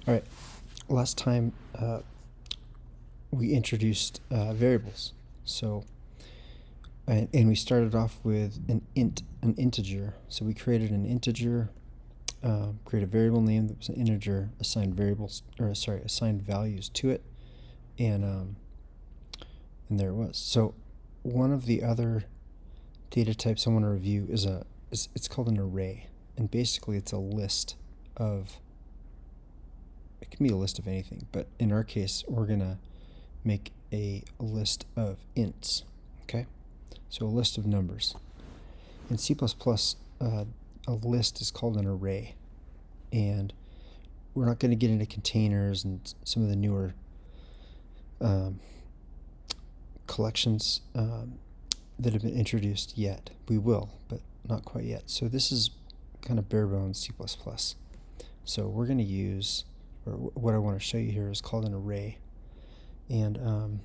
All right, last time we introduced variables. So, and we started off with an integer. So we created an integer, create a variable name that was an integer, assigned values to it, and there it was. So one of the other data types I want to review is it's called an array, and basically it's a list of. It can be a list of anything, but in our case, we're gonna make a list of ints. Okay, so a list of numbers. In C++, a list is called an array, and we're not going to get into containers and some of the newer collections that have been introduced yet. We will, but not quite yet. So this is kind of bare bones C++. So we're going to use, or what I want to show you here is called an array. And the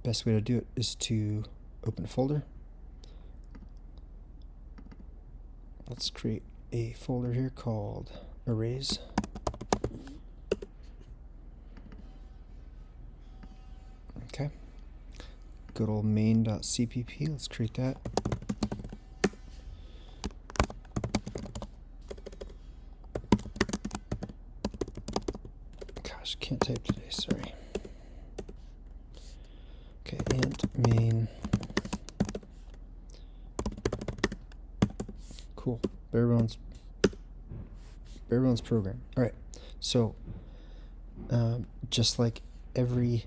best way to do it is to open a folder. Let's create a folder here called arrays. Okay. Good old main.cpp. Let's create that. Gosh, can't type today, sorry. Okay, int main. Cool. Bare bones program. All right. So just like every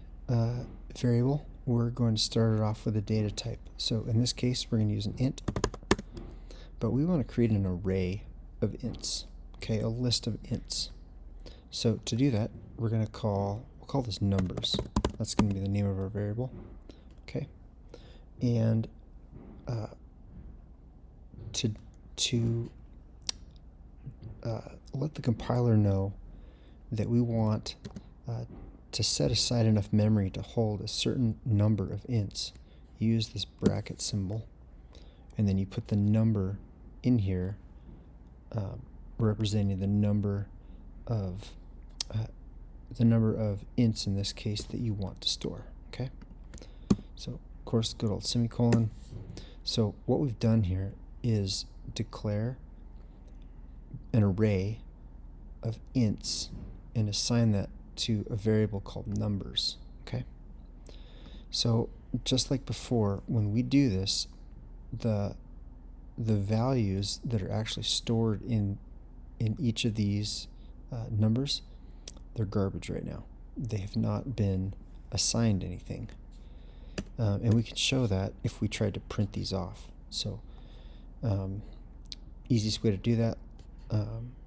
variable, we're going to start it off with a data type. So in this case, we're going to use an int, but we want to create an array of ints. Okay, a list of ints. So to do that, we're going to we'll call this numbers. That's going to be the name of our variable. Okay, and to let the compiler know that we want to set aside enough memory to hold a certain number of ints, you use this bracket symbol, and then you put the number in here representing the number of ints in this case that you want to store. Okay, so of course, good old semicolon. So what we've done here is declare an array of ints and assign that to a variable called numbers. Okay, so just like before, when we do this, the values that are actually stored in each of these numbers, they're garbage right now. They have not been assigned anything, and we can show that if we tried to print these off. So easiest way to do that,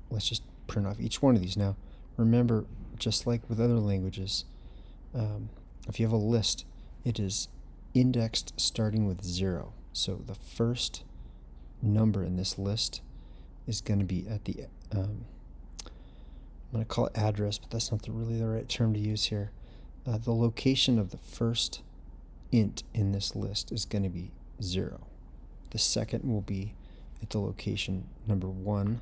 let's just print off each one of these. Now remember, just like with other languages, if you have a list, it is indexed starting with 0. So the first number in this list is going to be at the I'm going to call it address, but that's not really the right term to use here. The location of the first int in this list is going to be 0. The second will be at the location number 1.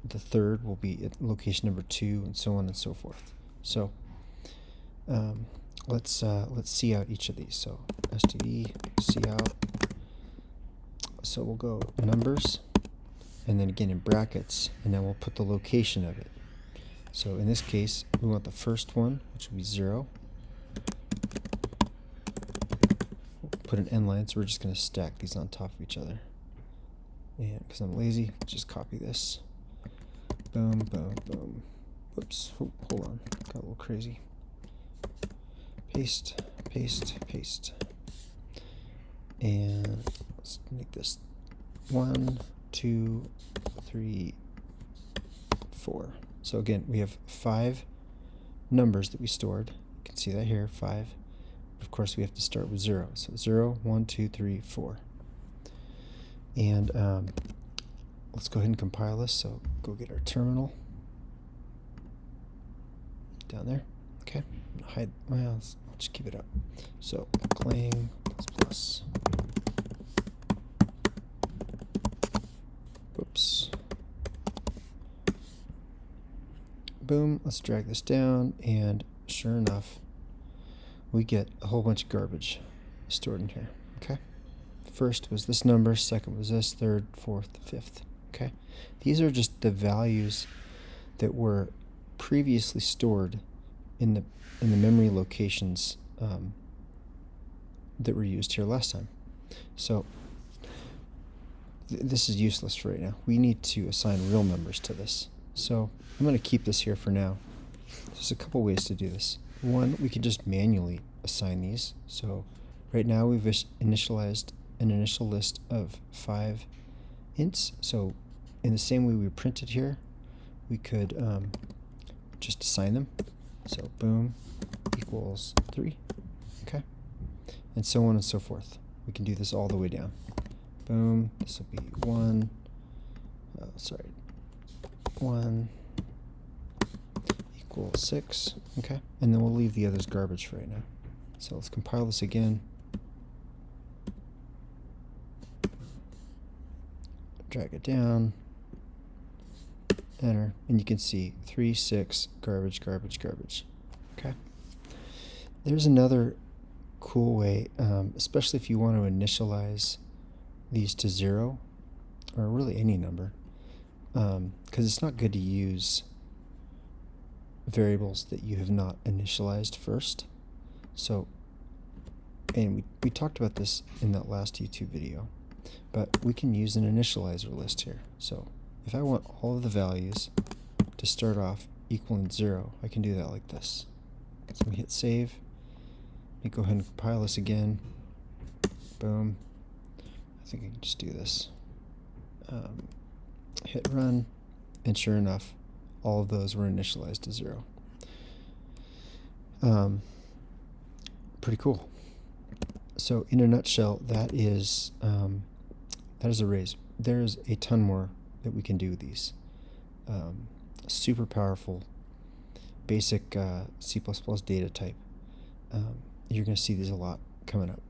The third will be at location number 2, and so on and so forth. So let's see out each of these. So std see out. So we'll go numbers, and then again in brackets, and then we'll put the location of it. So in this case, we want the first one, which will be 0. We'll put an end line, so we're just going to stack these on top of each other. And because I'm lazy, just copy this. Boom, boom, boom. Whoops, hold on, got a little crazy. Paste, paste, paste. And let's make this 1, 2, 3, 4. So again, we have 5 numbers that we stored. You can see that here, 5. Of course, we have to start with 0. So 0, 1, 2, 3, 4. And let's go ahead and compile this. So go get our terminal down there. Okay, I'm gonna hide. Well, I'll just keep it up. So clang plus. Whoops. boom, let's drag this down, and sure enough, we get a whole bunch of garbage stored in here. Okay. First was this number, second was this, third, fourth, fifth. Okay. These are just the values that were previously stored in the memory locations that were used here last time. So this is useless for right now. We need to assign real numbers to this. So I'm going to keep this here for now. There's a couple ways to do this. One, we can just manually assign these. So right now we've initialized an initial list of 5 ints. So in the same way we printed here, we could just assign them. So boom equals 3. Okay. And so on and so forth. We can do this all the way down. Boom, this will be 1, 1 equals 6, okay? And then we'll leave the others garbage for right now. So let's compile this again. Drag it down, enter, and you can see 3, 6, garbage, garbage, garbage, okay? There's another cool way, especially if you want to initialize these to 0, or really any number, because it's not good to use variables that you have not initialized first. So, and we talked about this in that last YouTube video, but we can use an initializer list here. So if I want all of the values to start off equaling 0, I can do that like this. So we hit save. Let me go ahead and compile this again. Boom. I think I can just do this. Hit run, and sure enough, all of those were initialized to 0. Pretty cool. So in a nutshell, that is arrays. There's a ton more that we can do with these. Super powerful, basic C++ data type. You're going to see these a lot coming up.